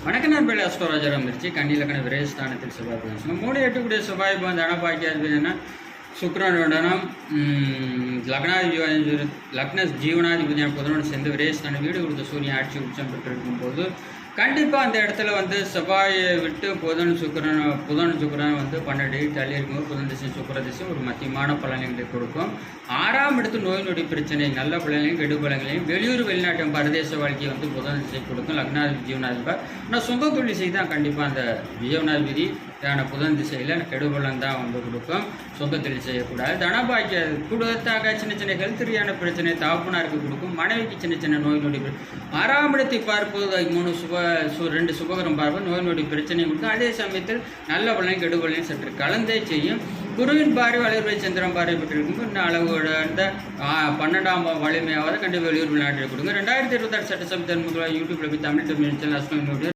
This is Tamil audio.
வணக்க நண்பர்களே, அஸ்ட்ரோராஜர் வந்துருச்சு. கண்ணிலக்கண விரயஸ்தானத்தில் செவ்வாய் புதன் 3-8 கூடிய செவ்வாய் புதன் தனபாக்கியா சுக்கிரனுடனும் லக்ன ஜீவனாதிபதியான புதனோடு சேர்ந்து விரயஸ்தானம் வீடு கொடுத்த சூரியன் ஆட்சி உச்சம் பெற்றிருக்கும் போது கண்டிப்பாக அந்த இடத்துல செவ்வாயை விட்டு புதன் சுக்கிரன் 12 தள்ளி இருக்கும்போது புதன் திசை சுக்கிர திசை ஒரு மத்தியமான பலன்களை கொடுக்கும். 6ஆம் இடத்து நோய் நொடி பிரச்சனை நல்ல பலன்களையும் கெடு பலன்களையும் வெளியூர் வெளிநாட்டு பரதேச வாழ்க்கையை புதன் திசை கொடுக்கும். லக்னாதிபதி ஜீவனாதிபதி நான் சொந்த தொழில் செய்து தான் கண்டிப்பாக அந்த ஜீவனாதிபதி புதன் திசையில் கெடுபலன் தான் கொடுக்கும். சொந்த தொழில் செய்யக்கூடாது. தனபாக்கிய குடும்பத்தாக சின்ன சின்ன ஹெல்த் ரீதியான பிரச்சனை தாப்புனாருக்கு கொடுக்கும். மனைவிக்கு சின்ன சின்ன நோய் நொடி 6ஆம் இடத்தை பார்ப்பது 2 சுபகரம் பார்ப்பது நோய் நொடி பிரச்சனை கொடுக்கும். அதே சமயத்தில் நல்ல பலனை கெடுபலனையும் சற்று கலந்தே செய்யும். குருவின் பார்வை வளர்வை சந்திரன் பார்வை பெற்றிருக்கும். இன்னும் அளவோட அந்த 12ஆம் வலிமையாவது கண்டிப்பாக வெளியூர் வெளிநாட்டில் கொடுங்க. 2026 சட்டசபை யூடியூப்ல போய் தமிழ் சேனல்